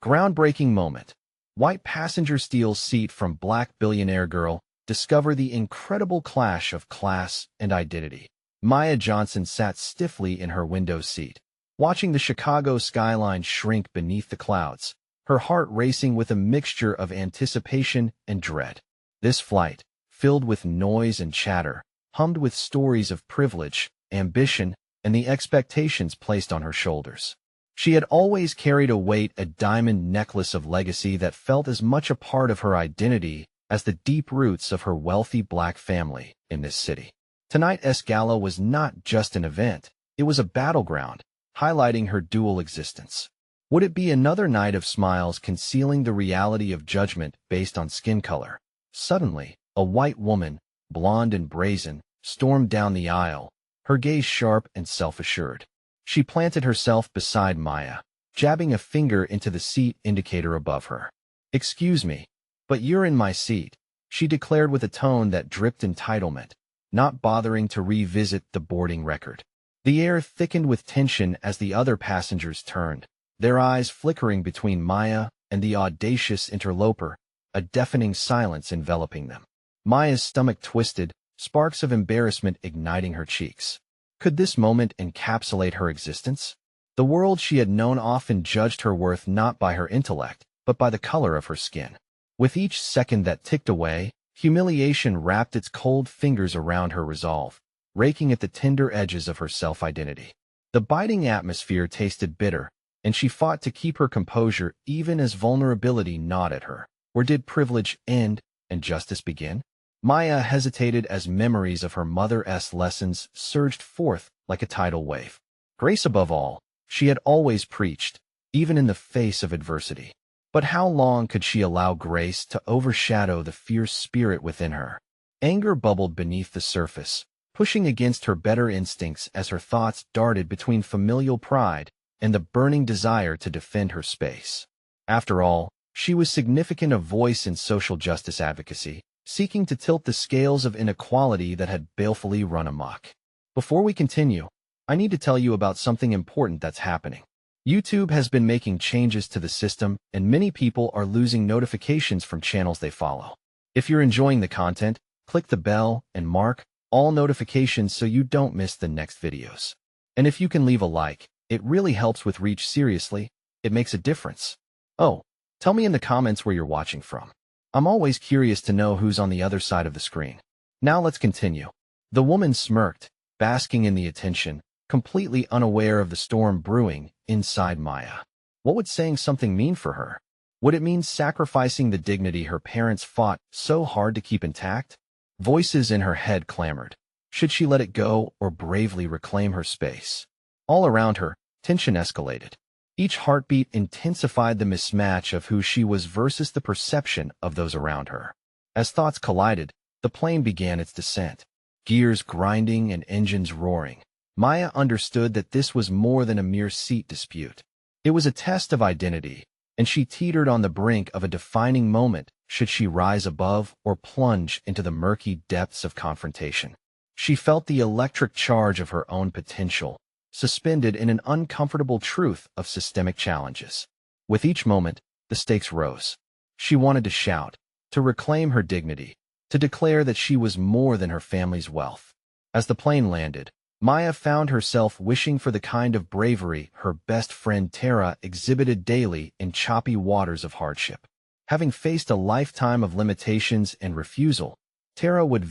Groundbreaking moment. White passenger steals seat from black billionaire girl. Discover the incredible clash of class and identity. Maya Johnson sat stiffly in her window seat, watching the Chicago skyline shrink beneath the clouds, her heart racing with a mixture of anticipation and dread. This flight, filled with noise and chatter, hummed with stories of privilege, ambition, and the expectations placed on her shoulders. She had always carried a diamond necklace of legacy that felt as much a part of her identity as the deep roots of her wealthy black family in this city. Tonight's gala was not just an event, it was a battleground, highlighting her dual existence. Would it be another night of smiles concealing the reality of judgment based on skin color? Suddenly, a white woman, blonde and brazen, stormed down the aisle, her gaze sharp and self-assured. She planted herself beside Maya, jabbing a finger into the seat indicator above her. "Excuse me, but you're in my seat," she declared with a tone that dripped entitlement, not bothering to revisit the boarding record. The air thickened with tension as the other passengers turned, their eyes flickering between Maya and the audacious interloper, a deafening silence enveloping them. Maya's stomach twisted, sparks of embarrassment igniting her cheeks. Could this moment encapsulate her existence? The world she had known often judged her worth not by her intellect, but by the color of her skin. With each second that ticked away, humiliation wrapped its cold fingers around her resolve, raking at the tender edges of her self-identity. The biting atmosphere tasted bitter, and she fought to keep her composure even as vulnerability gnawed at her. Or did privilege end and justice begin? Maya hesitated as memories of her mother's lessons surged forth like a tidal wave. Grace above all, she had always preached, even in the face of adversity. But how long could she allow grace to overshadow the fierce spirit within her? Anger bubbled beneath the surface, pushing against her better instincts as her thoughts darted between familial pride and the burning desire to defend her space. After all, she was significant a voice in social justice advocacy, seeking to tilt the scales of inequality that had balefully run amok. Before we continue, I need to tell you about something important that's happening. YouTube has been making changes to the system, and many people are losing notifications from channels they follow. If you're enjoying the content, click the bell and mark all notifications so you don't miss the next videos. And if you can leave a like, it really helps with reach. Seriously, it makes a difference. Oh, tell me in the comments where you're watching from. I'm always curious to know who's on the other side of the screen. Now let's continue. The woman smirked, basking in the attention, completely unaware of the storm brewing inside Maya. What would saying something mean for her? Would it mean sacrificing the dignity her parents fought so hard to keep intact? Voices in her head clamored. Should she let it go or bravely reclaim her space? All around her, tension escalated. Each heartbeat intensified the mismatch of who she was versus the perception of those around her. As thoughts collided, the plane began its descent. Gears grinding and engines roaring. Maya understood that this was more than a mere seat dispute. It was a test of identity, and she teetered on the brink of a defining moment should she rise above or plunge into the murky depths of confrontation. She felt the electric charge of her own potential, suspended in an uncomfortable truth of systemic challenges. With each moment, the stakes rose. She wanted to shout, to reclaim her dignity, to declare that she was more than her family's wealth. As the plane landed, Maya found herself wishing for the kind of bravery her best friend Tara exhibited daily in choppy waters of hardship. Having faced a lifetime of limitations and refusal, Tara would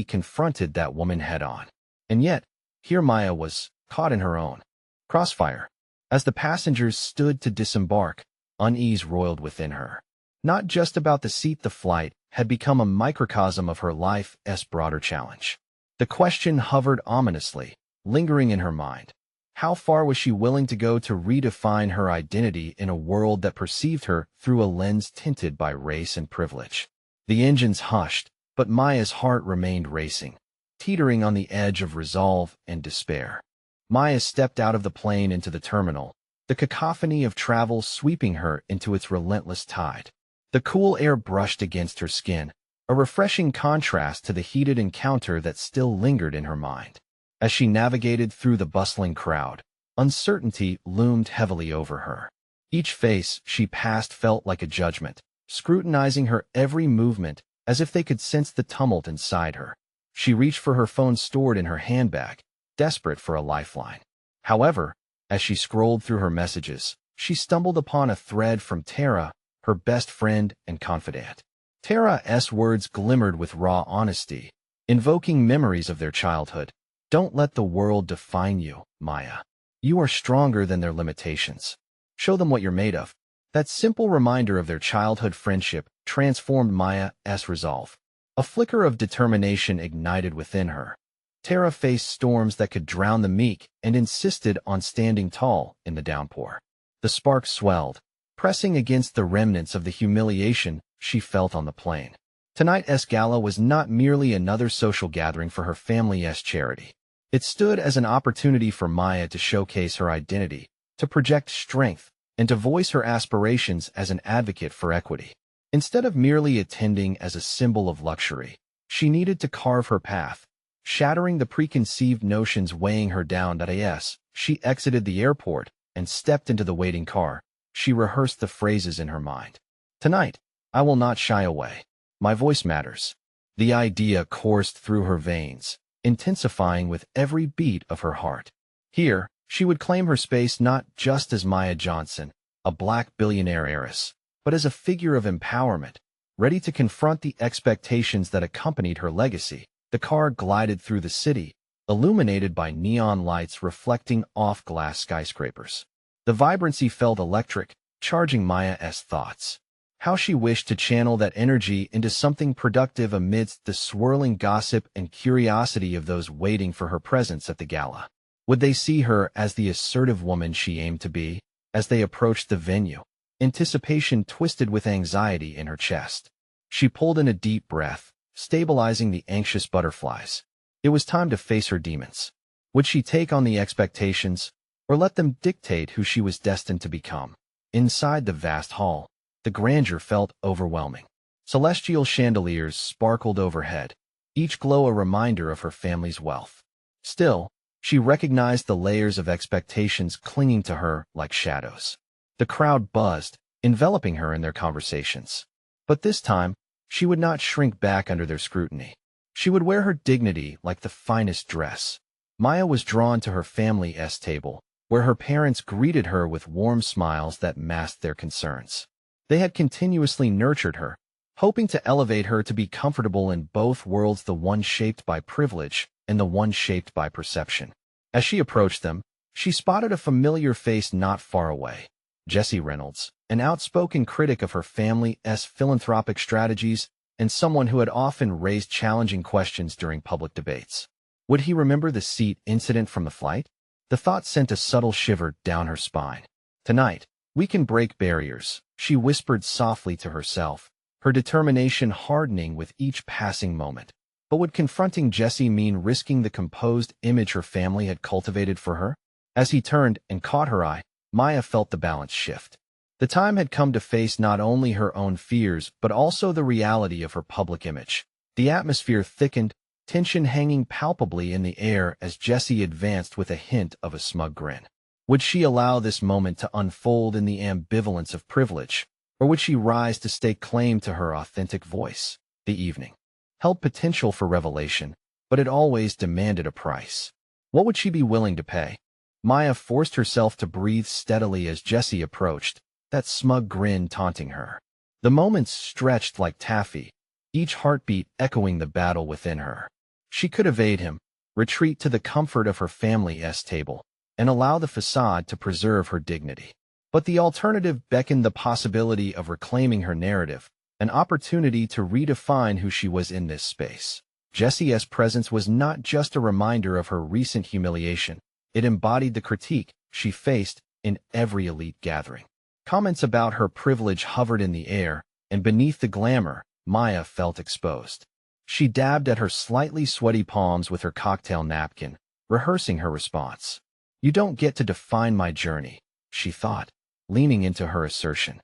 confronted that woman head-on. And yet, here Maya was, caught in her own crossfire. As the passengers stood to disembark, unease roiled within her. Not just about the seat, the flight had become a microcosm of her life's broader challenge. The question hovered ominously, lingering in her mind. How far was she willing to go to redefine her identity in a world that perceived her through a lens tinted by race and privilege? The engines hushed, but Maya's heart remained racing, teetering on the edge of resolve and despair. Maya stepped out of the plane into the terminal, the cacophony of travel sweeping her into its relentless tide. The cool air brushed against her skin, a refreshing contrast to the heated encounter that still lingered in her mind. As she navigated through the bustling crowd, uncertainty loomed heavily over her. Each face she passed felt like a judgment, scrutinizing her every movement as if they could sense the tumult inside her. She reached for her phone stored in her handbag, desperate for a lifeline. However, as she scrolled through her messages, she stumbled upon a thread from Tara, her best friend and confidant. Tara's words glimmered with raw honesty, invoking memories of their childhood. Don't let the world define you, Maya. You are stronger than their limitations. Show them what you're made of. That simple reminder of their childhood friendship transformed Maya's resolve. A flicker of determination ignited within her. Tara faced storms that could drown the meek and insisted on standing tall in the downpour. The spark swelled, pressing against the remnants of the humiliation she felt on the plain. Tonight's gala was not merely another social gathering for her family's charity. It stood as an opportunity for Maya to showcase her identity, to project strength, and to voice her aspirations as an advocate for equity. Instead of merely attending as a symbol of luxury, she needed to carve her path, shattering the preconceived notions weighing her down. As she exited the airport and stepped into the waiting car, she rehearsed the phrases in her mind. Tonight, I will not shy away. My voice matters. The idea coursed through her veins, intensifying with every beat of her heart. Here, she would claim her space not just as Maya Johnson, a black billionaire heiress, but as a figure of empowerment, ready to confront the expectations that accompanied her legacy. The car glided through the city, illuminated by neon lights reflecting off glass skyscrapers. The vibrancy felt electric, charging Maya's thoughts. How she wished to channel that energy into something productive amidst the swirling gossip and curiosity of those waiting for her presence at the gala. Would they see her as the assertive woman she aimed to be? As they approached the venue, anticipation twisted with anxiety in her chest. She pulled in a deep breath, stabilizing the anxious butterflies. It was time to face her demons. Would she take on the expectations, or let them dictate who she was destined to become? Inside the vast hall, the grandeur felt overwhelming. Celestial chandeliers sparkled overhead, each glow a reminder of her family's wealth. Still, she recognized the layers of expectations clinging to her like shadows. The crowd buzzed, enveloping her in their conversations. But this time, she would not shrink back under their scrutiny. She would wear her dignity like the finest dress. Maya was drawn to her family's table, where her parents greeted her with warm smiles that masked their concerns. They had continuously nurtured her, hoping to elevate her to be comfortable in both worlds, the one shaped by privilege and the one shaped by perception. As she approached them, she spotted a familiar face not far away. Jesse Reynolds, an outspoken critic of her family's philanthropic strategies and someone who had often raised challenging questions during public debates. Would he remember the seat incident from the flight? The thought sent a subtle shiver down her spine. Tonight, we can break barriers, she whispered softly to herself, her determination hardening with each passing moment. But would confronting Jesse mean risking the composed image her family had cultivated for her? As he turned and caught her eye, Maya felt the balance shift. The time had come to face not only her own fears but also the reality of her public image. The atmosphere thickened, tension hanging palpably in the air as Jesse advanced with a hint of a smug grin. Would she allow this moment to unfold in the ambivalence of privilege, or would she rise to stake claim to her authentic voice? The evening held potential for revelation, but it always demanded a price. What would she be willing to pay? Maya forced herself to breathe steadily as Jesse approached, that smug grin taunting her. The moments stretched like taffy, each heartbeat echoing the battle within her. She could evade him, retreat to the comfort of her family's table, and allow the facade to preserve her dignity. But the alternative beckoned, the possibility of reclaiming her narrative, an opportunity to redefine who she was in this space. Jesse's presence was not just a reminder of her recent humiliation. It embodied the critique she faced in every elite gathering. Comments about her privilege hovered in the air, and beneath the glamour, Maya felt exposed. She dabbed at her slightly sweaty palms with her cocktail napkin, rehearsing her response. "You don't get to define my journey," she thought, leaning into her assertion.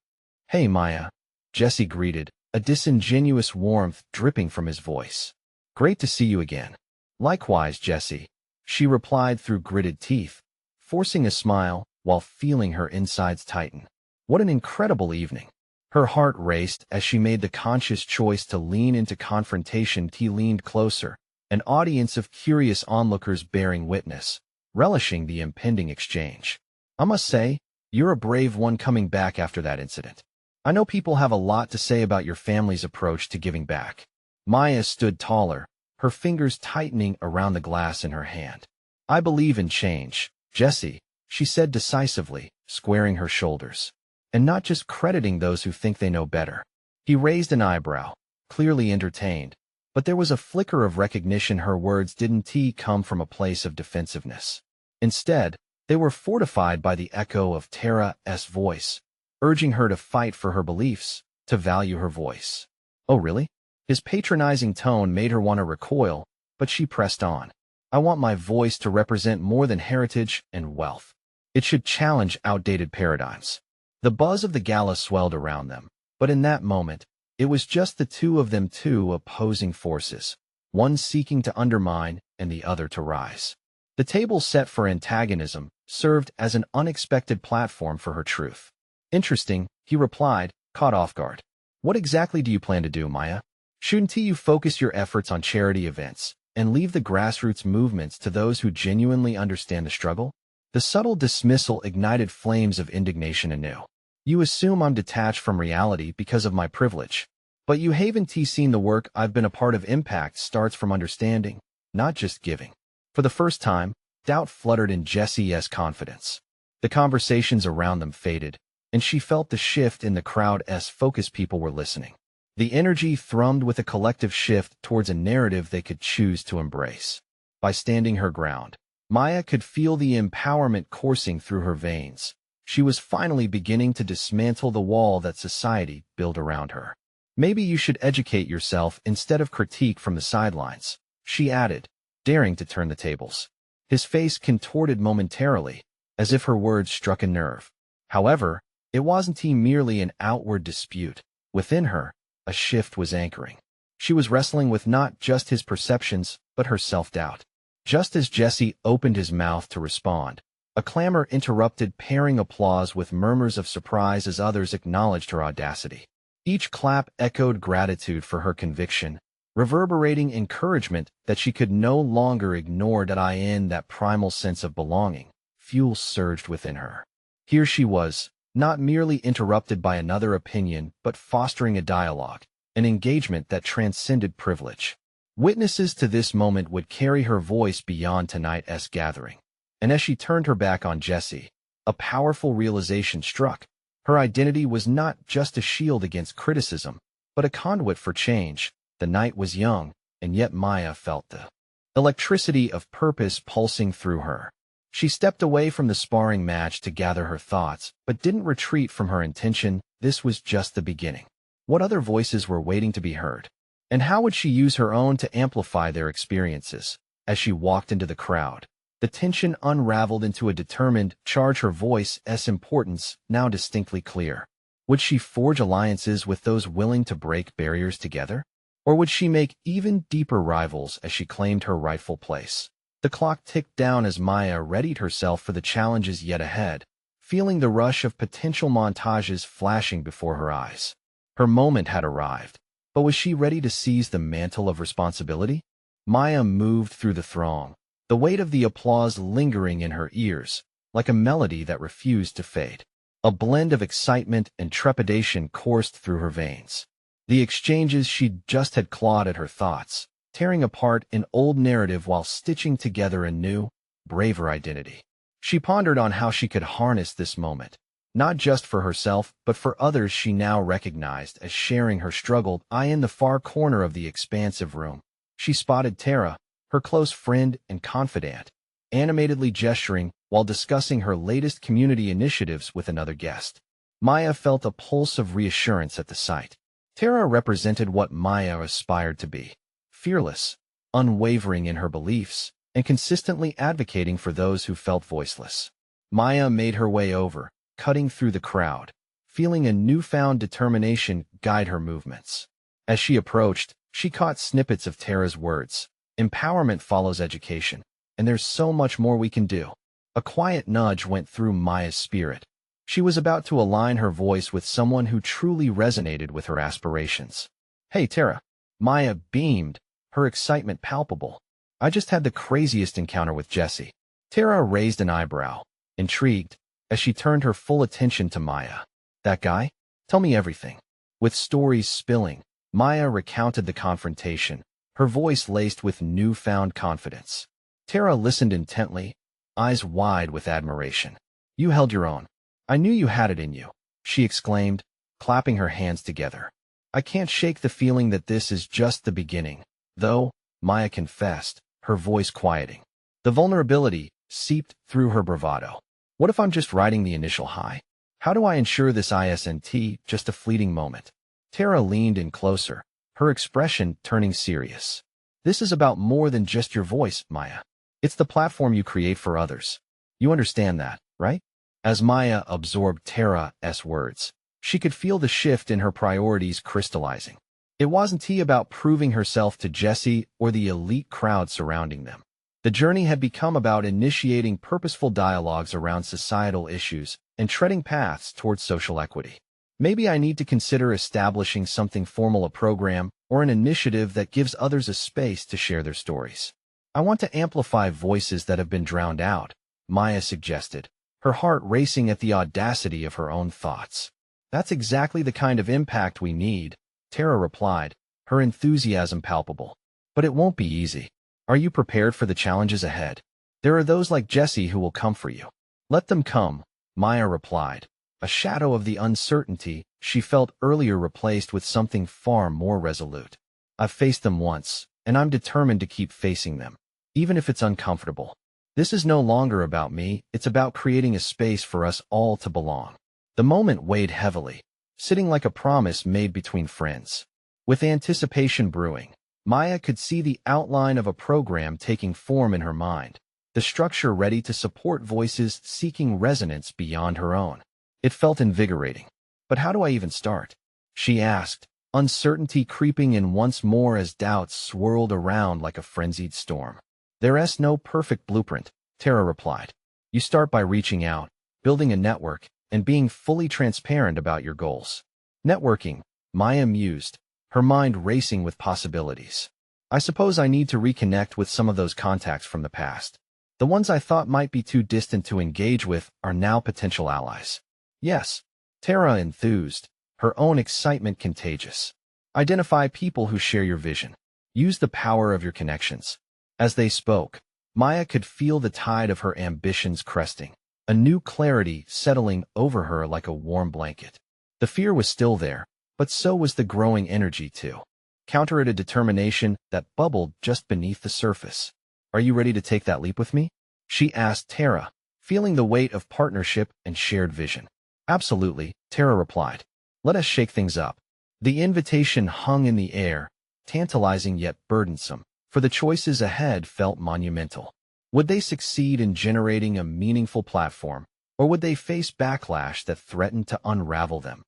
"Hey, Maya," Jesse greeted, a disingenuous warmth dripping from his voice. "Great to see you again." "Likewise, Jesse," she replied through gritted teeth, forcing a smile while feeling her insides tighten. What an incredible evening. Her heart raced as she made the conscious choice to lean into confrontation. He leaned closer, an audience of curious onlookers bearing witness, relishing the impending exchange. I must say, you're a brave one coming back after that incident. I know people have a lot to say about your family's approach to giving back. Maya stood taller, her fingers tightening around the glass in her hand. I believe in change, Jesse, she said decisively, squaring her shoulders. And not just crediting those who think they know better. He raised an eyebrow, clearly entertained, but there was a flicker of recognition. Her words didn't come from a place of defensiveness. Instead, they were fortified by the echo of Tara's voice, urging her to fight for her beliefs, to value her voice. Oh, really? His patronizing tone made her want to recoil, but she pressed on. I want my voice to represent more than heritage and wealth. It should challenge outdated paradigms. The buzz of the gala swelled around them, but in that moment, it was just the two of them, two opposing forces, one seeking to undermine and the other to rise. The table set for antagonism served as an unexpected platform for her truth. Interesting, he replied, caught off guard. What exactly do you plan to do, Maya? Shouldn't you focus your efforts on charity events and leave the grassroots movements to those who genuinely understand the struggle? The subtle dismissal ignited flames of indignation anew. You assume I'm detached from reality because of my privilege. But you haven't seen the work I've been a part of. Impact starts from understanding, not just giving. For the first time, doubt fluttered in Jessie's confidence. The conversations around them faded, and she felt the shift in the crowd as focused people were listening. The energy thrummed with a collective shift towards a narrative they could choose to embrace. By standing her ground, Maya could feel the empowerment coursing through her veins. She was finally beginning to dismantle the wall that society built around her. Maybe you should educate yourself instead of critique from the sidelines, she added, daring to turn the tables. His face contorted momentarily, as if her words struck a nerve. However, it wasn't merely an outward dispute. Within her, a shift was anchoring. She was wrestling with not just his perceptions, but her self-doubt. Just as Jesse opened his mouth to respond, a clamor interrupted, pairing applause with murmurs of surprise as others acknowledged her audacity. Each clap echoed gratitude for her conviction, reverberating encouragement that she could no longer ignore. That primal sense of belonging, fuel surged within her. Here she was, not merely interrupted by another opinion, but fostering a dialogue, an engagement that transcended privilege. Witnesses to this moment would carry her voice beyond tonight's gathering. And as she turned her back on Jesse, a powerful realization struck. Her identity was not just a shield against criticism, but a conduit for change. The night was young, and yet Maya felt the electricity of purpose pulsing through her. She stepped away from the sparring match to gather her thoughts, but didn't retreat from her intention. This was just the beginning. What other voices were waiting to be heard? And how would she use her own to amplify their experiences? As she walked into the crowd, the tension unraveled into a determined charge, her voice's importance now distinctly clear. Would she forge alliances with those willing to break barriers together? Or would she make even deeper rivals as she claimed her rightful place? The clock ticked down as Maya readied herself for the challenges yet ahead, feeling the rush of potential montages flashing before her eyes. Her moment had arrived, but was she ready to seize the mantle of responsibility? Maya moved through the throng, the weight of the applause lingering in her ears, like a melody that refused to fade. A blend of excitement and trepidation coursed through her veins. The exchanges she just had clawed at her thoughts, tearing apart an old narrative while stitching together a new, braver identity. She pondered on how she could harness this moment, not just for herself, but for others she now recognized as sharing her struggle. In the far corner of the expansive room, she spotted Tara, her close friend and confidant, animatedly gesturing while discussing her latest community initiatives with another guest. Maya felt a pulse of reassurance at the sight. Tara represented what Maya aspired to be: fearless, unwavering in her beliefs, and consistently advocating for those who felt voiceless. Maya made her way over, cutting through the crowd, feeling a newfound determination guide her movements. As she approached, she caught snippets of Tara's words. Empowerment follows education, and there's so much more we can do. A quiet nudge went through Maya's spirit, She was about to align her voice with someone who truly resonated with her aspirations. "Hey, Tara." Maya beamed, her excitement palpable. "I just had the craziest encounter with Jesse." Tara raised an eyebrow, intrigued, as she turned her full attention to Maya. "That guy? Tell me everything." With stories spilling, Maya recounted the confrontation, her voice laced with newfound confidence. Tara listened intently, eyes wide with admiration. "You held your own. I knew you had it in you," she exclaimed, clapping her hands together. "I can't shake the feeling that this is just the beginning, though," Maya confessed, her voice quieting. The vulnerability seeped through her bravado. "What if I'm just riding the initial high? How do I ensure this isn't just a fleeting moment?" Tara leaned in closer, her expression turning serious. "This is about more than just your voice, Maya. It's the platform you create for others. You understand that, right?" As Maya absorbed Tara's words, she could feel the shift in her priorities crystallizing. It wasn't about proving herself to Jesse or the elite crowd surrounding them. The journey had become about initiating purposeful dialogues around societal issues and treading paths towards social equity. "Maybe I need to consider establishing something formal, a program or an initiative that gives others a space to share their stories. I want to amplify voices that have been drowned out," Maya suggested, her heart racing at the audacity of her own thoughts. "That's exactly the kind of impact we need," Tara replied, her enthusiasm palpable. "But it won't be easy. Are you prepared for the challenges ahead? There are those like Jesse who will come for you." "Let them come," Maya replied, a shadow of the uncertainty she felt earlier replaced with something far more resolute. "I've faced them once, and I'm determined to keep facing them, even if it's uncomfortable. This is no longer about me, it's about creating a space for us all to belong." The moment weighed heavily, sitting like a promise made between friends. With anticipation brewing, Maya could see the outline of a program taking form in her mind, the structure ready to support voices seeking resonance beyond her own. It felt invigorating. "But how do I even start?" she asked, uncertainty creeping in once more as doubts swirled around like a frenzied storm. "There's no perfect blueprint," Tara replied. "You start by reaching out, building a network, and being fully transparent about your goals." "Networking," Maya mused, her mind racing with possibilities. "I suppose I need to reconnect with some of those contacts from the past. The ones I thought might be too distant to engage with are now potential allies." "Yes," Tara enthused, her own excitement contagious. "Identify people who share your vision. Use the power of your connections." As they spoke, Maya could feel the tide of her ambitions cresting, a new clarity settling over her like a warm blanket. The fear was still there, but so was the growing energy too. Counter it a determination that bubbled just beneath the surface. "Are you ready to take that leap with me?" she asked Tara, feeling the weight of partnership and shared vision. "Absolutely," Tara replied. "Let us shake things up." The invitation hung in the air, tantalizing yet burdensome, for the choices ahead felt monumental. Would they succeed in generating a meaningful platform, or would they face backlash that threatened to unravel them?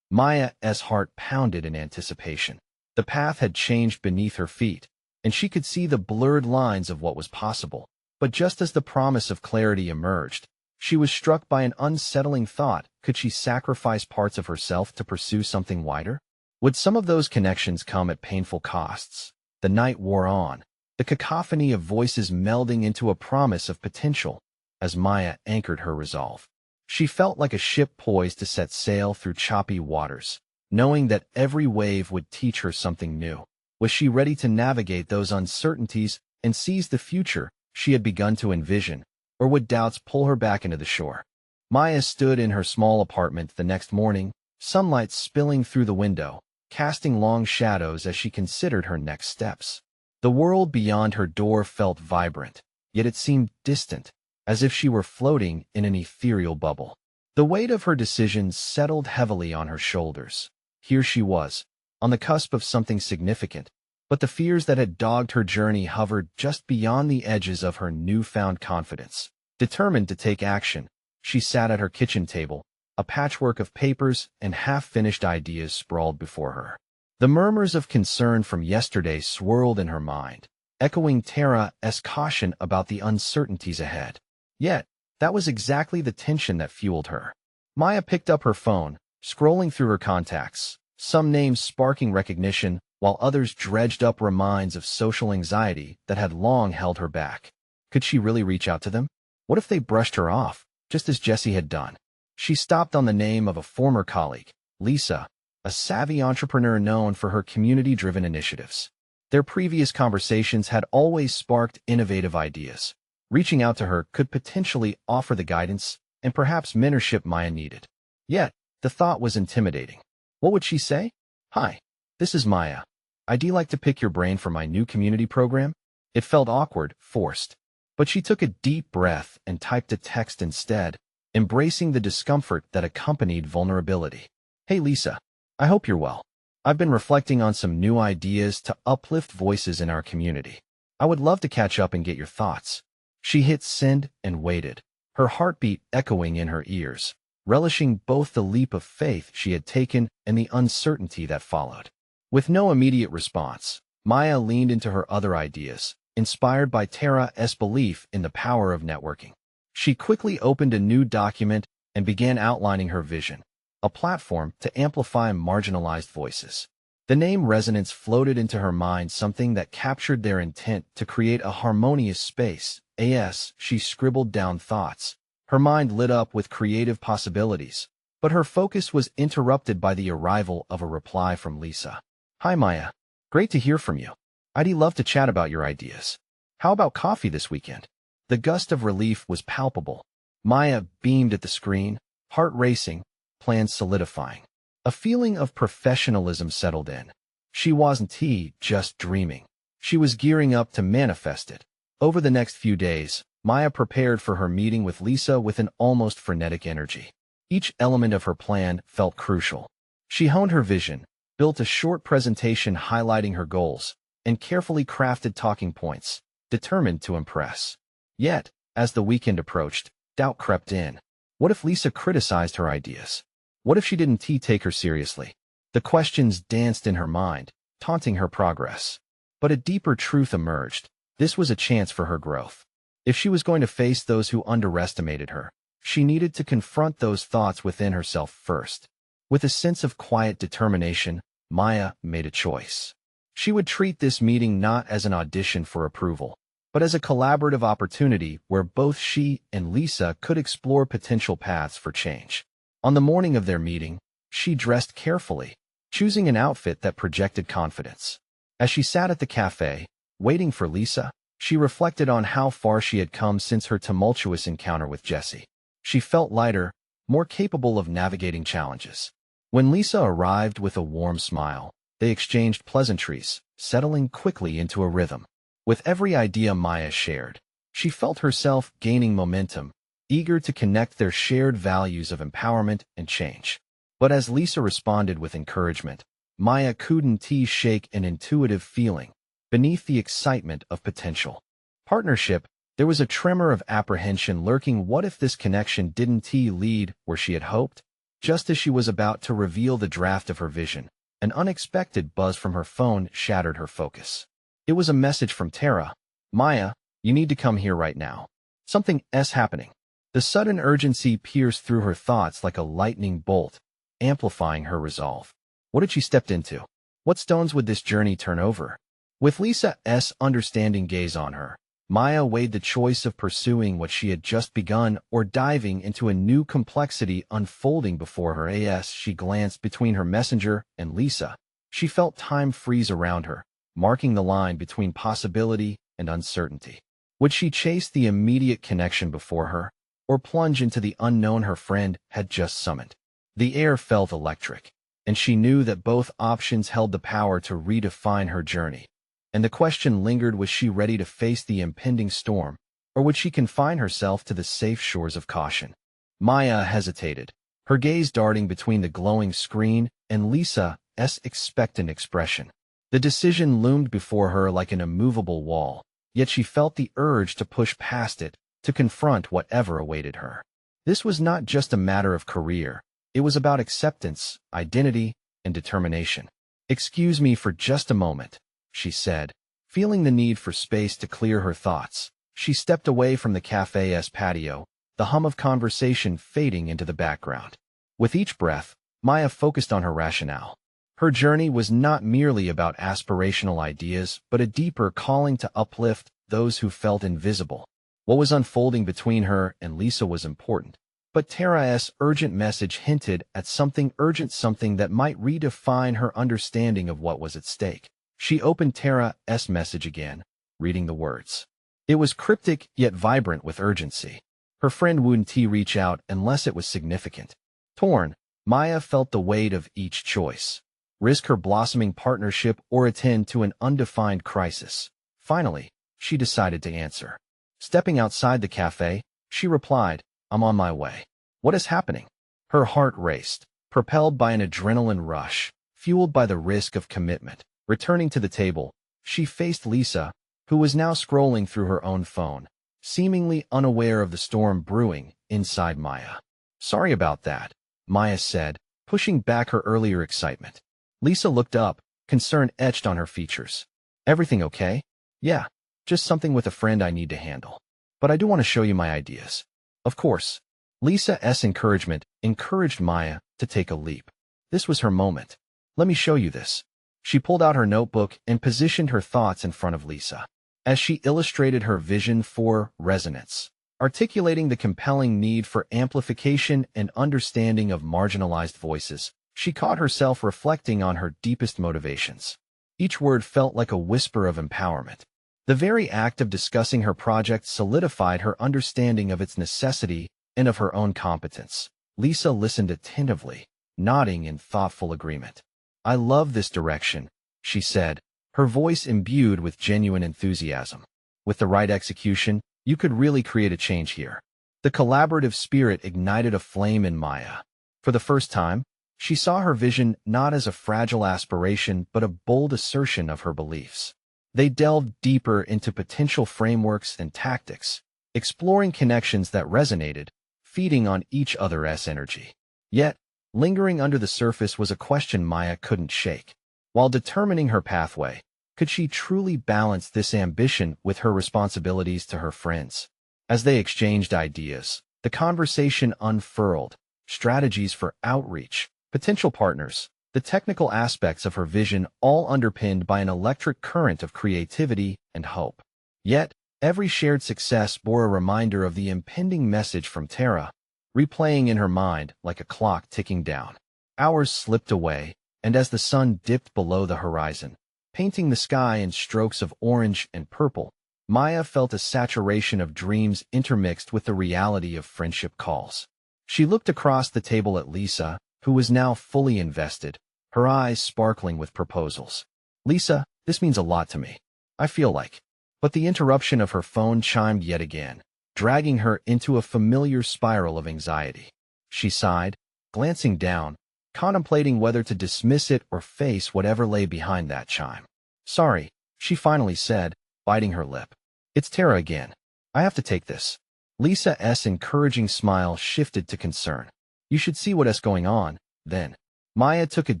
Maya's heart pounded in anticipation. The path had changed beneath her feet, and she could see the blurred lines of what was possible. But just as the promise of clarity emerged, she was struck by an unsettling thought. Could she sacrifice parts of herself to pursue something wider? Would some of those connections come at painful costs? The night wore on, the cacophony of voices melding into a promise of potential. As Maya anchored her resolve, she felt like a ship poised to set sail through choppy waters, knowing that every wave would teach her something new. Was she ready to navigate those uncertainties and seize the future she had begun to envision, or would doubts pull her back into the shore? Maya stood in her small apartment the next morning, sunlight spilling through the window, casting long shadows as she considered her next steps. The world beyond her door felt vibrant, yet it seemed distant, as if she were floating in an ethereal bubble. The weight of her decisions settled heavily on her shoulders. Here she was, on the cusp of something significant, but the fears that had dogged her journey hovered just beyond the edges of her newfound confidence. Determined to take action, she sat at her kitchen table, a patchwork of papers and half-finished ideas sprawled before her. The murmurs of concern from yesterday swirled in her mind, echoing Tara's caution about the uncertainties ahead. Yet, that was exactly the tension that fueled her. Maya picked up her phone, scrolling through her contacts, some names sparking recognition, while others dredged up reminds of social anxiety that had long held her back. Could she really reach out to them? What if they brushed her off, just as Jessie had done? She stopped on the name of a former colleague, Lisa, a savvy entrepreneur known for her community-driven initiatives. Their previous conversations had always sparked innovative ideas. Reaching out to her could potentially offer the guidance and perhaps mentorship Maya needed. Yet, the thought was intimidating. What would she say? "Hi, this is Maya. I'd like to pick your brain for my new community program." It felt awkward, forced. But she took a deep breath and typed a text instead, embracing the discomfort that accompanied vulnerability. "Hey Lisa, I hope you're well. I've been reflecting on some new ideas to uplift voices in our community. I would love to catch up and get your thoughts." She hit send and waited, her heartbeat echoing in her ears, relishing both the leap of faith she had taken and the uncertainty that followed. With no immediate response, Maya leaned into her other ideas, inspired by Tara's belief in the power of networking. She quickly opened a new document and began outlining her vision, a platform to amplify marginalized voices. The name Resonance floated into her mind, something that captured their intent to create a harmonious space. As she scribbled down thoughts, her mind lit up with creative possibilities, but her focus was interrupted by the arrival of a reply from Lisa. "Hi Maya, great to hear from you. I'd love to chat about your ideas. How about coffee this weekend?" The gust of relief was palpable. Maya beamed at the screen, heart racing, plans solidifying. A feeling of professionalism settled in. She wasn't just dreaming. She was gearing up to manifest it. Over the next few days, Maya prepared for her meeting with Lisa with an almost frenetic energy. Each element of her plan felt crucial. She honed her vision, built a short presentation highlighting her goals, and carefully crafted talking points, determined to impress. Yet, as the weekend approached, doubt crept in. What if Lisa criticized her ideas? What if she didn't take her seriously? The questions danced in her mind, taunting her progress. But a deeper truth emerged. This was a chance for her growth. If she was going to face those who underestimated her, she needed to confront those thoughts within herself first. With a sense of quiet determination, Maya made a choice. She would treat this meeting not as an audition for approval, but as a collaborative opportunity where both she and Lisa could explore potential paths for change. On the morning of their meeting, she dressed carefully, choosing an outfit that projected confidence. As she sat at the cafe, waiting for Lisa, she reflected on how far she had come since her tumultuous encounter with Jessie. She felt lighter, more capable of navigating challenges. When Lisa arrived with a warm smile, they exchanged pleasantries, settling quickly into a rhythm. With every idea Maya shared, she felt herself gaining momentum, eager to connect their shared values of empowerment and change. But as Lisa responded with encouragement, Maya couldn't shake an intuitive feeling. Beneath the excitement of potential partnership, there was a tremor of apprehension lurking. What if this connection didn't lead where she had hoped? Just as she was about to reveal the draft of her vision, an unexpected buzz from her phone shattered her focus. It was a message from Tara. "Maya, you need to come here right now. Something's happening." The sudden urgency pierced through her thoughts like a lightning bolt, amplifying her resolve. What had she stepped into? What stones would this journey turn over? With Lisa's understanding gaze on her, Maya weighed the choice of pursuing what she had just begun or diving into a new complexity unfolding before her. As she glanced between her messenger and Lisa, she felt time freeze around her, marking the line between possibility and uncertainty. Would she chase the immediate connection before her, or plunge into the unknown her friend had just summoned? The air felt electric, and she knew that both options held the power to redefine her journey. And the question lingered: was she ready to face the impending storm, or would she confine herself to the safe shores of caution? Maya hesitated, her gaze darting between the glowing screen and Lisa's expectant expression. The decision loomed before her like an immovable wall, yet she felt the urge to push past it, to confront whatever awaited her. This was not just a matter of career, it was about acceptance, identity, and determination. "Excuse me for just a moment," she said, feeling the need for space to clear her thoughts. She stepped away from the cafe's patio, the hum of conversation fading into the background. With each breath, Maya focused on her rationale. Her journey was not merely about aspirational ideas, but a deeper calling to uplift those who felt invisible. What was unfolding between her and Lisa was important, but Tara's urgent message hinted at something urgent, something that might redefine her understanding of what was at stake. She opened Tara's message again, reading the words. It was cryptic yet vibrant with urgency. Her friend wouldn't reach out unless it was significant. Torn, Maya felt the weight of each choice. Risk her blossoming partnership or attend to an undefined crisis. Finally, she decided to answer. Stepping outside the cafe, she replied, I'm on my way. What is happening? Her heart raced, propelled by an adrenaline rush, fueled by the risk of commitment. Returning to the table, she faced Lisa, who was now scrolling through her own phone, seemingly unaware of the storm brewing inside Maya. Sorry about that, Maya said, pushing back her earlier excitement. Lisa looked up, concern etched on her features. Everything okay? Yeah, just something with a friend I need to handle. But I do want to show you my ideas. Of course. Lisa's encouragement encouraged Maya to take a leap. This was her moment. Let me show you this. She pulled out her notebook and positioned her thoughts in front of Lisa. As she illustrated her vision for resonance, articulating the compelling need for amplification and understanding of marginalized voices, she caught herself reflecting on her deepest motivations. Each word felt like a whisper of empowerment. The very act of discussing her project solidified her understanding of its necessity and of her own competence. Lisa listened attentively, nodding in thoughtful agreement. I love this direction, she said, her voice imbued with genuine enthusiasm. With the right execution, you could really create a change here. The collaborative spirit ignited a flame in Maya. For the first time, she saw her vision not as a fragile aspiration but a bold assertion of her beliefs. They delved deeper into potential frameworks and tactics, exploring connections that resonated, feeding on each other's energy. Yet, lingering under the surface was a question Maya couldn't shake. While determining her pathway, could she truly balance this ambition with her responsibilities to her friends? As they exchanged ideas, the conversation unfurled, strategies for outreach, potential partners, the technical aspects of her vision, all underpinned by an electric current of creativity and hope. Yet, every shared success bore a reminder of the impending message from Tara, replaying in her mind like a clock ticking down. Hours slipped away, and as the sun dipped below the horizon, painting the sky in strokes of orange and purple, Maya felt a saturation of dreams intermixed with the reality of friendship calls. She looked across the table at Lisa, who was now fully invested, her eyes sparkling with proposals. Lisa, this means a lot to me. I feel like. But the interruption of her phone chimed yet again, dragging her into a familiar spiral of anxiety. She sighed, glancing down, contemplating whether to dismiss it or face whatever lay behind that chime. Sorry, she finally said, biting her lip. It's Tara again. I have to take this. Lisa's encouraging smile shifted to concern. You should see what's going on, then. Maya took a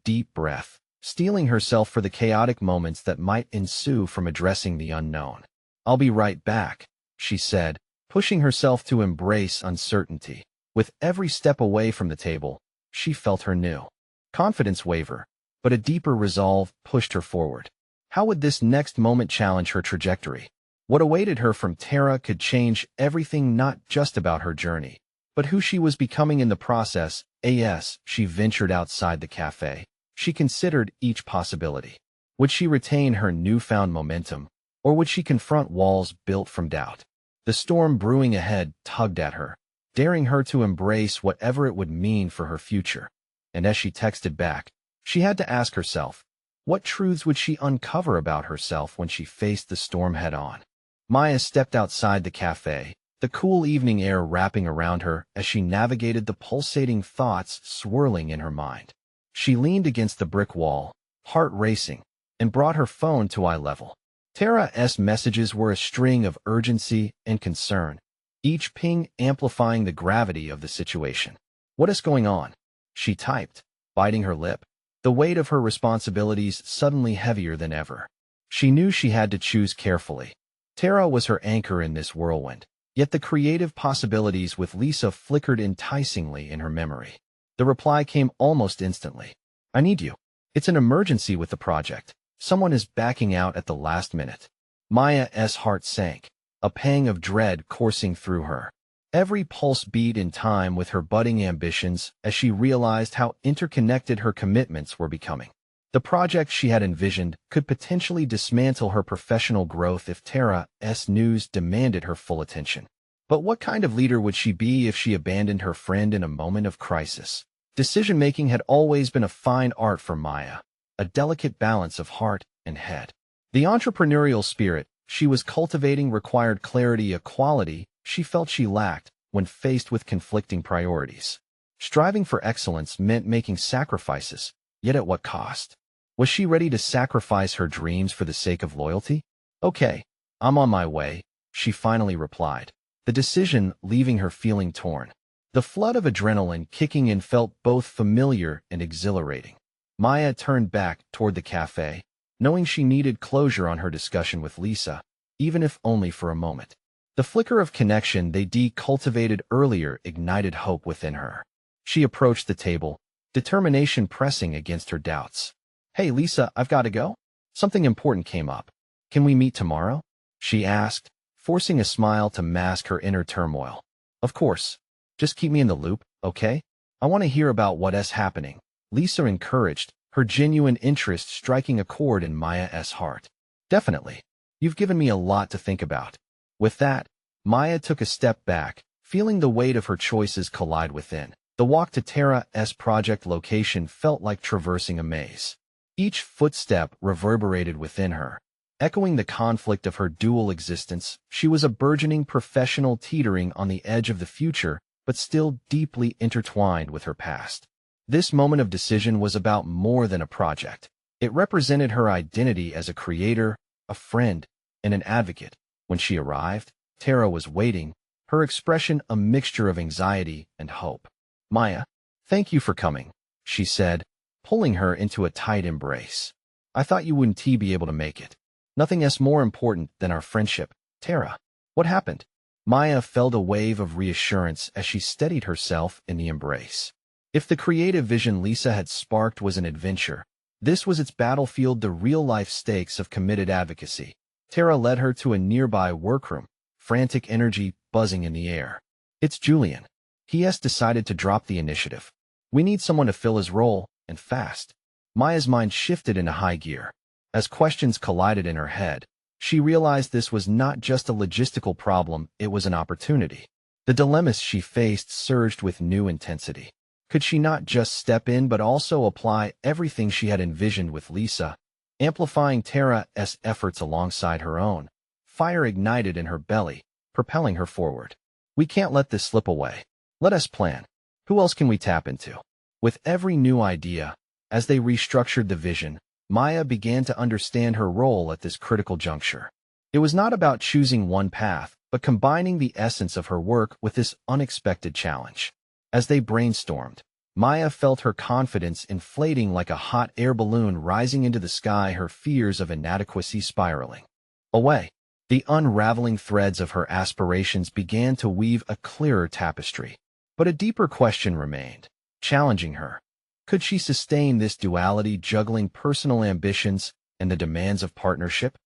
deep breath, steeling herself for the chaotic moments that might ensue from addressing the unknown. I'll be right back, she said, pushing herself to embrace uncertainty. With every step away from the table, she felt her new confidence waver, but a deeper resolve pushed her forward. How would this next moment challenge her trajectory? What awaited her from Tara could change everything, not just about her journey, but who she was becoming in the process. As she ventured outside the cafe, she considered each possibility. Would she retain her newfound momentum, or would she confront walls built from doubt? The storm brewing ahead tugged at her, daring her to embrace whatever it would mean for her future. And as she texted back, she had to ask herself, what truths would she uncover about herself when she faced the storm head-on? Maya stepped outside the cafe, the cool evening air wrapping around her as she navigated the pulsating thoughts swirling in her mind. She leaned against the brick wall, heart racing, and brought her phone to eye level. Tara's messages were a string of urgency and concern, each ping amplifying the gravity of the situation. What is going on? She typed, biting her lip, the weight of her responsibilities suddenly heavier than ever. She knew she had to choose carefully. Tara was her anchor in this whirlwind, yet the creative possibilities with Lisa flickered enticingly in her memory. The reply came almost instantly. I need you. It's an emergency with the project. Someone is backing out at the last minute. Maya's heart sank, a pang of dread coursing through her. Every pulse beat in time with her budding ambitions as she realized how interconnected her commitments were becoming. The project she had envisioned could potentially dismantle her professional growth if Tara's news demanded her full attention. But what kind of leader would she be if she abandoned her friend in a moment of crisis? Decision-making had always been a fine art for Maya, a delicate balance of heart and head. The entrepreneurial spirit she was cultivating required clarity, a quality she felt she lacked when faced with conflicting priorities. Striving for excellence meant making sacrifices, yet at what cost? Was she ready to sacrifice her dreams for the sake of loyalty? Okay, I'm on my way, she finally replied, the decision leaving her feeling torn. The flood of adrenaline kicking in felt both familiar and exhilarating. Maya turned back toward the cafe, knowing she needed closure on her discussion with Lisa, even if only for a moment. The flicker of connection they cultivated earlier ignited hope within her. She approached the table, determination pressing against her doubts. Hey, Lisa, I've got to go. Something important came up. Can we meet tomorrow? She asked, forcing a smile to mask her inner turmoil. Of course. Just keep me in the loop, okay? I want to hear about what's happening. Lisa encouraged, her genuine interest striking a chord in Maya's heart. Definitely. You've given me a lot to think about. With that, Maya took a step back, feeling the weight of her choices collide within. The walk to Tara's project location felt like traversing a maze. Each footstep reverberated within her, echoing the conflict of her dual existence. She was a burgeoning professional teetering on the edge of the future, but still deeply intertwined with her past. This moment of decision was about more than a project. It represented her identity as a creator, a friend, and an advocate. When she arrived, Tara was waiting, her expression a mixture of anxiety and hope. Maya, thank you for coming, she said, pulling her into a tight embrace. I thought you wouldn't be able to make it. Nothing is more important than our friendship, Tara. What happened? Maya felt a wave of reassurance as she steadied herself in the embrace. If the creative vision Lisa had sparked was an adventure, this was its battlefield, the real-life stakes of committed advocacy. Tara led her to a nearby workroom, frantic energy buzzing in the air. It's Julian. He has decided to drop the initiative. We need someone to fill his role, and fast. Maya's mind shifted into high gear. As questions collided in her head, she realized this was not just a logistical problem, it was an opportunity. The dilemmas she faced surged with new intensity. Could she not just step in but also apply everything she had envisioned with Lisa, amplifying Tara's efforts alongside her own? Fire ignited in her belly, propelling her forward. We can't let this slip away. Let us plan. Who else can we tap into? With every new idea, as they restructured the vision, Maya began to understand her role at this critical juncture. It was not about choosing one path, but combining the essence of her work with this unexpected challenge. As they brainstormed, Maya felt her confidence inflating like a hot air balloon rising into the sky, her fears of inadequacy spiraling away. The unraveling threads of her aspirations began to weave a clearer tapestry. But a deeper question remained, challenging her. Could she sustain this duality, juggling personal ambitions and the demands of partnership?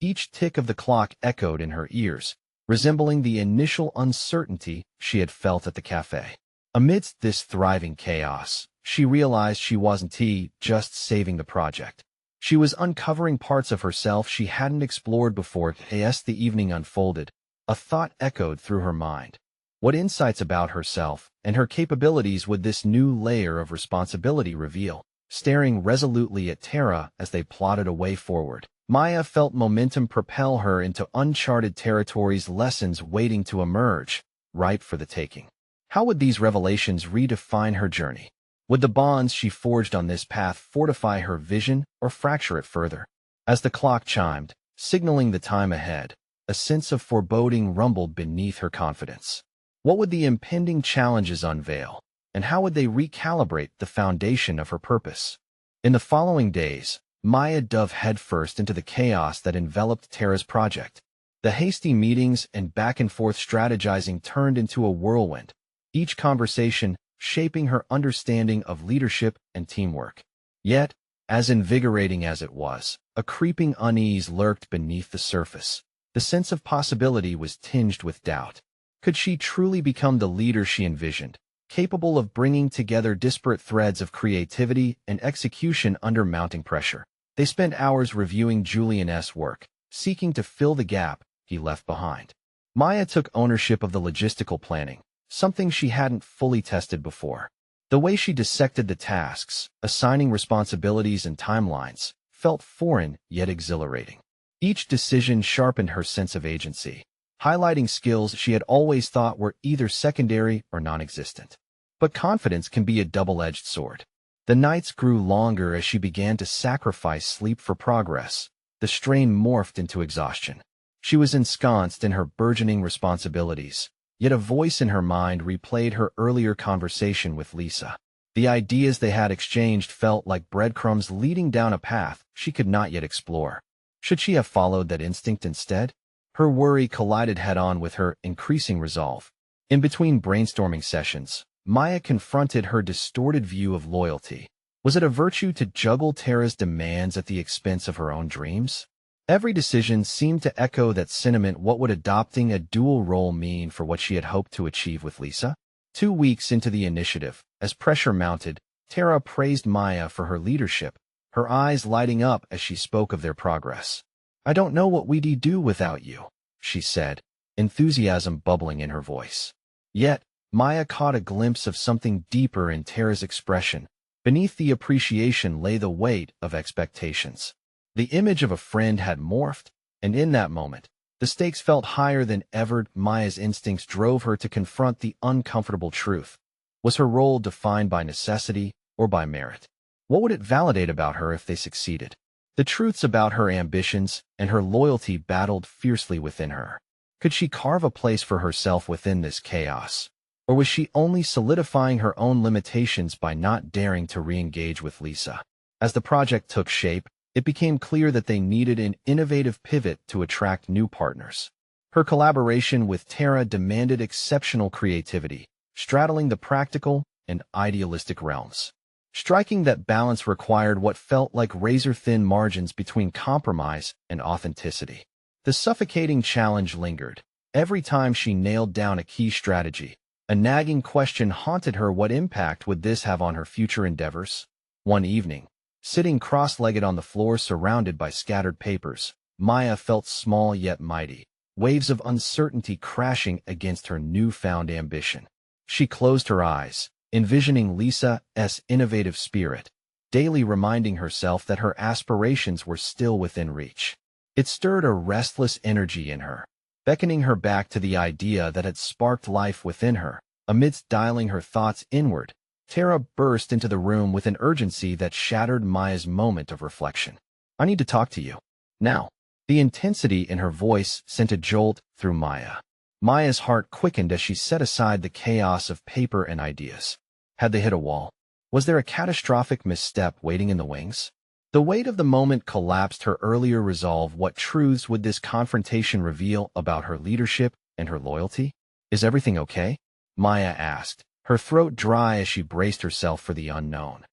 Each tick of the clock echoed in her ears, resembling the initial uncertainty she had felt at the cafe. Amidst this thriving chaos, she realized she wasn't just saving the project. She was uncovering parts of herself she hadn't explored before. As the evening unfolded, a thought echoed through her mind. What insights about herself and her capabilities would this new layer of responsibility reveal? Staring resolutely at Tara as they plodded a way forward, Maya felt momentum propel her into uncharted territories, lessons waiting to emerge, ripe for the taking. How would these revelations redefine her journey? Would the bonds she forged on this path fortify her vision or fracture it further? As the clock chimed, signaling the time ahead, a sense of foreboding rumbled beneath her confidence. What would the impending challenges unveil, and how would they recalibrate the foundation of her purpose? In the following days, Maya dove headfirst into the chaos that enveloped Tara's project. The hasty meetings and back-and-forth strategizing turned into a whirlwind, each conversation shaping her understanding of leadership and teamwork. Yet, as invigorating as it was, a creeping unease lurked beneath the surface. The sense of possibility was tinged with doubt. Could she truly become the leader she envisioned, capable of bringing together disparate threads of creativity and execution under mounting pressure? They spent hours reviewing Julian's work, seeking to fill the gap he left behind. Maya took ownership of the logistical planning, something she hadn't fully tested before. The way she dissected the tasks, assigning responsibilities and timelines, felt foreign yet exhilarating. Each decision sharpened her sense of agency, highlighting skills she had always thought were either secondary or non-existent. But confidence can be a double-edged sword. The nights grew longer as she began to sacrifice sleep for progress. The strain morphed into exhaustion. She was ensconced in her burgeoning responsibilities, yet a voice in her mind replayed her earlier conversation with Lisa. The ideas they had exchanged felt like breadcrumbs leading down a path she could not yet explore. Should she have followed that instinct instead? Her worry collided head-on with her increasing resolve. In between brainstorming sessions, Maya confronted her distorted view of loyalty. Was it a virtue to juggle Tara's demands at the expense of her own dreams? Every decision seemed to echo that sentiment. What would adopting a dual role mean for what she had hoped to achieve with Lisa? 2 weeks into the initiative, as pressure mounted, Tara praised Maya for her leadership, her eyes lighting up as she spoke of their progress. "I don't know what we'd do without you," she said, enthusiasm bubbling in her voice. Yet, Maya caught a glimpse of something deeper in Tara's expression. Beneath the appreciation lay the weight of expectations. The image of a friend had morphed, and in that moment, the stakes felt higher than ever. Maya's instincts drove her to confront the uncomfortable truth. Was her role defined by necessity or by merit? What would it validate about her if they succeeded? The truths about her ambitions and her loyalty battled fiercely within her. Could she carve a place for herself within this chaos? Or was she only solidifying her own limitations by not daring to re-engage with Lisa? As the project took shape, it became clear that they needed an innovative pivot to attract new partners. Her collaboration with Tara demanded exceptional creativity, straddling the practical and idealistic realms. Striking that balance required what felt like razor-thin margins between compromise and authenticity. The suffocating challenge lingered. Every time she nailed down a key strategy, a nagging question haunted her: what impact would this have on her future endeavors? One evening, sitting cross-legged on the floor surrounded by scattered papers, Maya felt small yet mighty, waves of uncertainty crashing against her newfound ambition. She closed her eyes, envisioning Lisa's innovative spirit, daily reminding herself that her aspirations were still within reach. It stirred a restless energy in her, beckoning her back to the idea that had sparked life within her. Amidst dialing her thoughts inward, Tara burst into the room with an urgency that shattered Maya's moment of reflection. "I need to talk to you. Now." The intensity in her voice sent a jolt through Maya. Maya's heart quickened as she set aside the chaos of paper and ideas. Had they hit a wall? Was there a catastrophic misstep waiting in the wings? The weight of the moment collapsed her earlier resolve. What truths would this confrontation reveal about her leadership and her loyalty? "Is everything okay?" Maya asked, her throat dry as she braced herself for the unknown.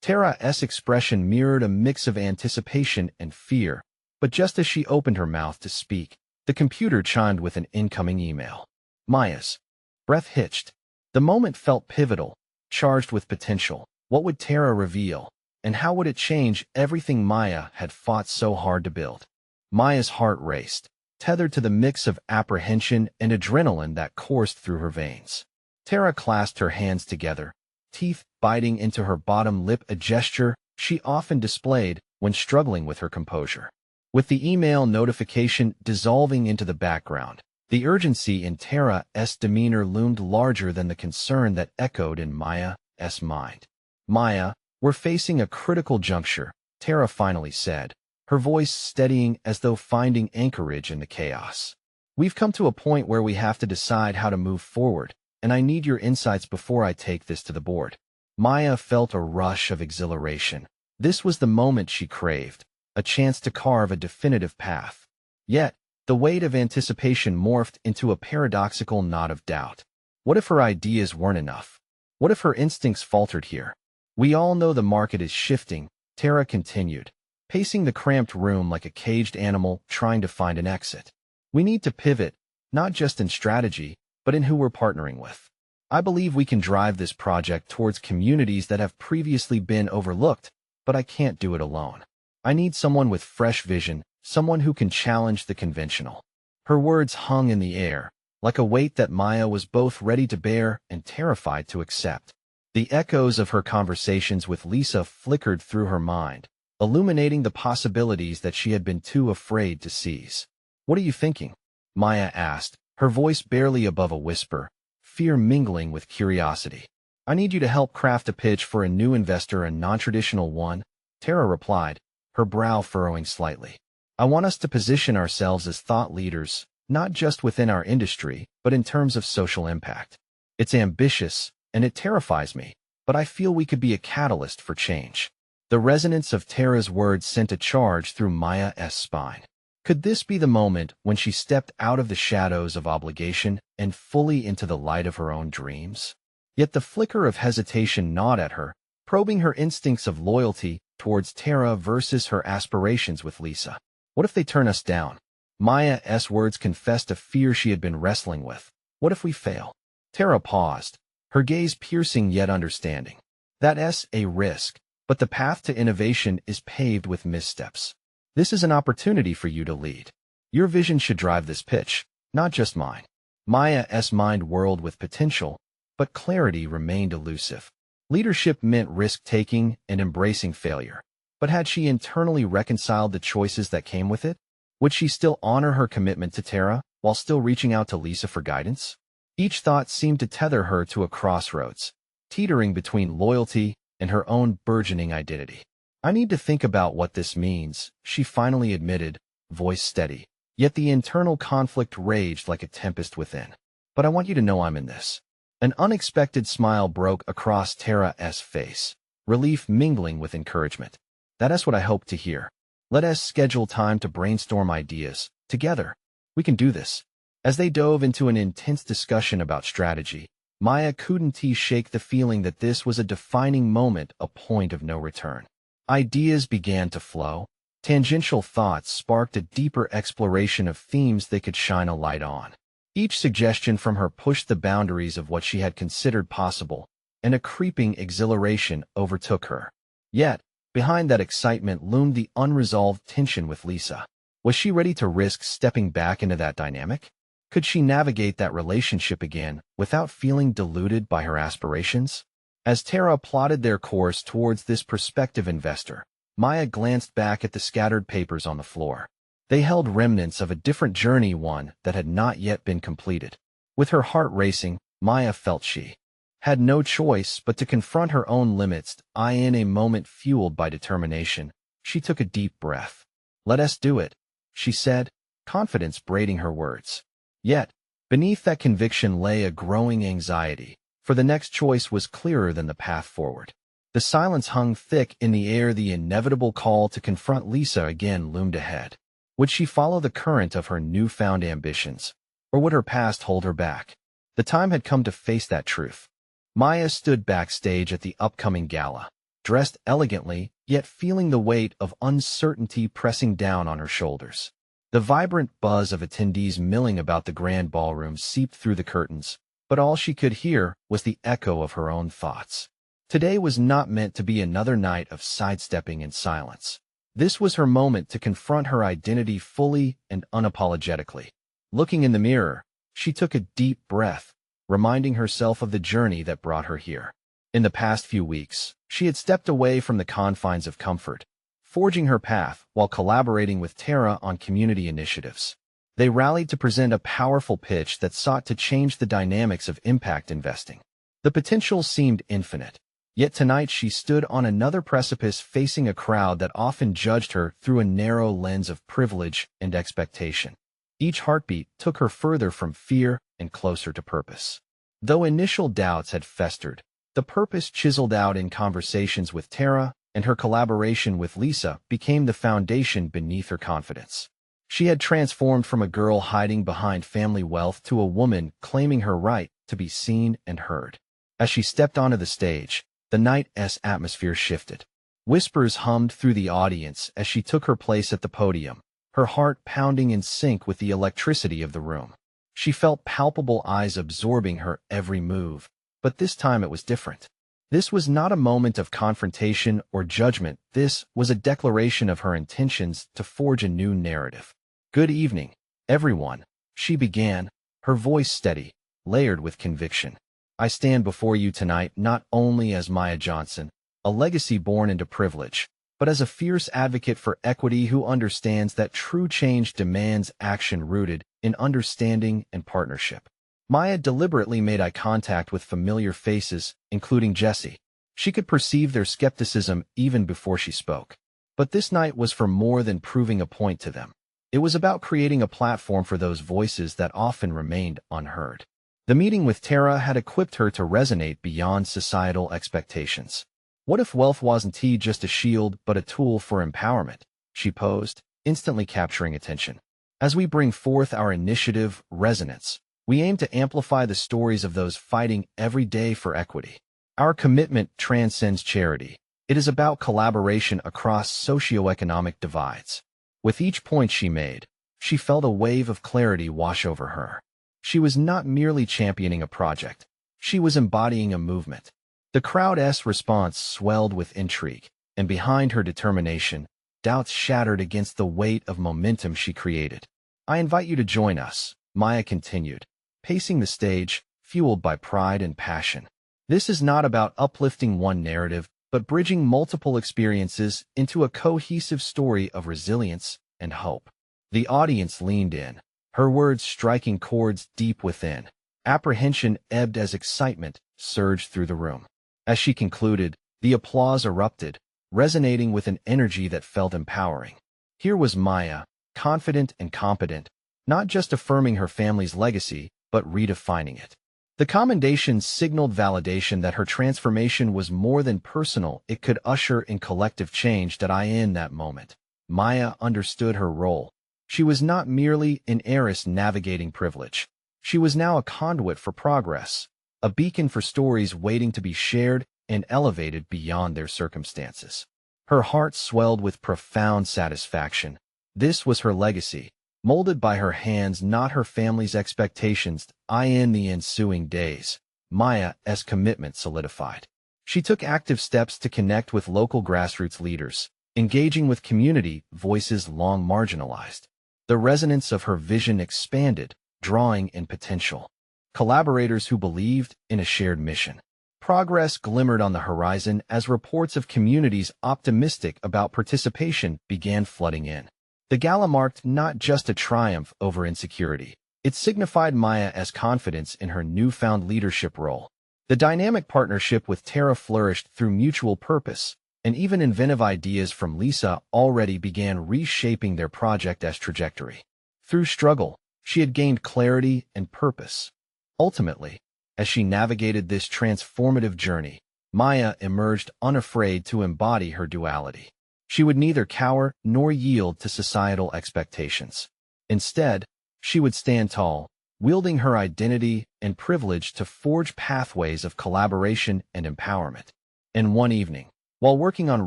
Tara's expression mirrored a mix of anticipation and fear, but just as she opened her mouth to speak, the computer chimed with an incoming email. Maya's breath hitched. The moment felt pivotal, charged with potential. What would Tara reveal, and how would it change everything Maya had fought so hard to build? Maya's heart raced, tethered to the mix of apprehension and adrenaline that coursed through her veins. Tara clasped her hands together, teeth biting into her bottom lip, a gesture she often displayed when struggling with her composure. With the email notification dissolving into the background, the urgency in Tara's demeanor loomed larger than the concern that echoed in Maya's mind. "Maya, we're facing a critical juncture," Tara finally said, her voice steadying as though finding anchorage in the chaos. "We've come to a point where we have to decide how to move forward, and I need your insights before I take this to the board." Maya felt a rush of exhilaration. This was the moment she craved, a chance to carve a definitive path. Yet, the weight of anticipation morphed into a paradoxical knot of doubt. What if her ideas weren't enough? What if her instincts faltered here? We all know the market is shifting, Tara continued, pacing the cramped room like a caged animal trying to find an exit. We need to pivot, not just in strategy, but in who we're partnering with. I believe we can drive this project towards communities that have previously been overlooked, but I can't do it alone. I need someone with fresh vision, someone who can challenge the conventional. Her words hung in the air, like a weight that Maya was both ready to bear and terrified to accept. The echoes of her conversations with Lisa flickered through her mind, illuminating the possibilities that she had been too afraid to seize. "What are you thinking?" Maya asked, her voice barely above a whisper, fear mingling with curiosity. "I need you to help craft a pitch for a new investor, a non-traditional one," Tara replied, her brow furrowing slightly. "I want us to position ourselves as thought leaders, not just within our industry, but in terms of social impact. It's ambitious, and it terrifies me, but I feel we could be a catalyst for change." The resonance of Tara's words sent a charge through Maya's spine. Could this be the moment when she stepped out of the shadows of obligation and fully into the light of her own dreams? Yet the flicker of hesitation gnawed at her, probing her instincts of loyalty towards Tara versus her aspirations with Lisa. What if they turn us down? Maya's words confessed a fear she had been wrestling with. What if we fail? Tara paused, her gaze piercing yet understanding. That's a risk, but the path to innovation is paved with missteps. This is an opportunity for you to lead. Your vision should drive this pitch, not just mine. Maya's mind whirled with potential, but clarity remained elusive. Leadership meant risk-taking and embracing failure. But had she internally reconciled the choices that came with it? Would she still honor her commitment to Tara while still reaching out to Lisa for guidance? Each thought seemed to tether her to a crossroads, teetering between loyalty and her own burgeoning identity. "I need to think about what this means," she finally admitted, voice steady. Yet the internal conflict raged like a tempest within. "But I want you to know I'm in this." An unexpected smile broke across Tara's face, relief mingling with encouragement. "That's what I hoped to hear. Let us schedule time to brainstorm ideas. Together, we can do this." As they dove into an intense discussion about strategy, Maya couldn't shake the feeling that this was a defining moment, a point of no return. Ideas began to flow. Tangential thoughts sparked a deeper exploration of themes they could shine a light on. Each suggestion from her pushed the boundaries of what she had considered possible, and a creeping exhilaration overtook her. Yet, behind that excitement loomed the unresolved tension with Lisa. Was she ready to risk stepping back into that dynamic? Could she navigate that relationship again without feeling diluted by her aspirations? As Tara plotted their course towards this prospective investor, Maya glanced back at the scattered papers on the floor. They held remnants of a different journey, one that had not yet been completed. With her heart racing, Maya felt she had no choice but to confront her own limits. In a moment fueled by determination, she took a deep breath. "Let us do it," she said, confidence braiding her words. Yet, beneath that conviction lay a growing anxiety, for the next choice was clearer than the path forward. The silence hung thick in the air. The inevitable call to confront Lisa again loomed ahead. Would she follow the current of her newfound ambitions, or would her past hold her back? The time had come to face that truth. Maya stood backstage at the upcoming gala, dressed elegantly, yet feeling the weight of uncertainty pressing down on her shoulders. The vibrant buzz of attendees milling about the grand ballroom seeped through the curtains, but all she could hear was the echo of her own thoughts. Today was not meant to be another night of sidestepping in silence. This was her moment to confront her identity fully and unapologetically. Looking in the mirror, she took a deep breath, reminding herself of the journey that brought her here. In the past few weeks, she had stepped away from the confines of comfort, forging her path while collaborating with Tara on community initiatives. They rallied to present a powerful pitch that sought to change the dynamics of impact investing. The potential seemed infinite. Yet tonight she stood on another precipice, facing a crowd that often judged her through a narrow lens of privilege and expectation. Each heartbeat took her further from fear and closer to purpose. Though initial doubts had festered, the purpose chiseled out in conversations with Tara, and her collaboration with Lisa became the foundation beneath her confidence. She had transformed from a girl hiding behind family wealth to a woman claiming her right to be seen and heard. As she stepped onto the stage, the night's atmosphere shifted. Whispers hummed through the audience as she took her place at the podium, her heart pounding in sync with the electricity of the room. She felt palpable eyes absorbing her every move, but this time it was different. This was not a moment of confrontation or judgment. This was a declaration of her intentions to forge a new narrative. "Good evening, everyone," she began, her voice steady, layered with conviction. "I stand before you tonight not only as Maya Johnson, a legacy born into privilege, but as a fierce advocate for equity who understands that true change demands action rooted in understanding and partnership." Maya deliberately made eye contact with familiar faces, including Jesse. She could perceive their skepticism even before she spoke. But this night was for more than proving a point to them. It was about creating a platform for those voices that often remained unheard. The meeting with Tara had equipped her to resonate beyond societal expectations. "What if wealth wasn't just a shield but a tool for empowerment?" she posed, instantly capturing attention. "As we bring forth our initiative, Resonance, we aim to amplify the stories of those fighting every day for equity. Our commitment transcends charity. It is about collaboration across socioeconomic divides." With each point she made, she felt a wave of clarity wash over her. She was not merely championing a project. She was embodying a movement. The crowd's response swelled with intrigue, and behind her determination, doubts shattered against the weight of momentum she created. "I invite you to join us," Maya continued, pacing the stage, fueled by pride and passion. "This is not about uplifting one narrative, but bridging multiple experiences into a cohesive story of resilience and hope." The audience leaned in, her words striking chords deep within. Apprehension ebbed as excitement surged through the room. As she concluded, the applause erupted, resonating with an energy that felt empowering. Here was Maya, confident and competent, not just affirming her family's legacy, but redefining it. The commendation signaled validation that her transformation was more than personal. It could usher in collective change. In that moment, Maya understood her role. She was not merely an heiress navigating privilege. She was now a conduit for progress, a beacon for stories waiting to be shared and elevated beyond their circumstances. Her heart swelled with profound satisfaction. This was her legacy, molded by her hands, not her family's expectations. In the ensuing days, Maya's commitment solidified. She took active steps to connect with local grassroots leaders, engaging with community voices long marginalized. The resonance of her vision expanded, drawing in potential collaborators who believed in a shared mission. Progress glimmered on the horizon as reports of communities optimistic about participation began flooding in. The gala marked not just a triumph over insecurity. It signified Maya's confidence in her newfound leadership role. The dynamic partnership with Tara flourished through mutual purpose, and even inventive ideas from Lisa already began reshaping their project's trajectory. Through struggle, she had gained clarity and purpose. Ultimately, as she navigated this transformative journey, Maya emerged unafraid to embody her duality. She would neither cower nor yield to societal expectations. Instead, she would stand tall, wielding her identity and privilege to forge pathways of collaboration and empowerment. And one evening, while working on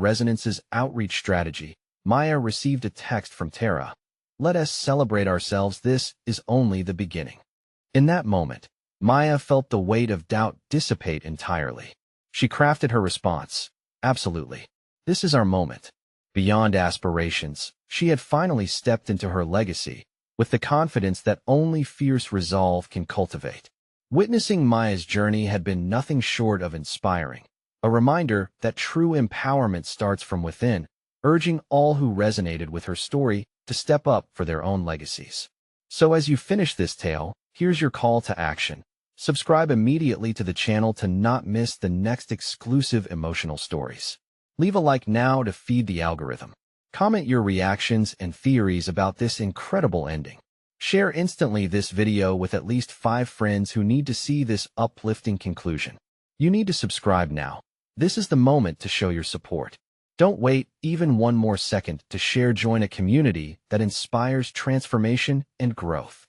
Resonance's outreach strategy, Maya received a text from Tara. "Let us celebrate ourselves. This is only the beginning." In that moment, Maya felt the weight of doubt dissipate entirely. She crafted her response. "Absolutely. This is our moment." Beyond aspirations, she had finally stepped into her legacy, with the confidence that only fierce resolve can cultivate. Witnessing Maya's journey had been nothing short of inspiring, a reminder that true empowerment starts from within, urging all who resonated with her story to step up for their own legacies. So as you finish this tale, here's your call to action. Subscribe immediately to the channel to not miss the next exclusive emotional stories. Leave a like now to feed the algorithm. Comment your reactions and theories about this incredible ending. Share instantly this video with at least 5 friends who need to see this uplifting conclusion. You need to subscribe now. This is the moment to show your support. Don't wait even one more second to share. Join a community that inspires transformation and growth.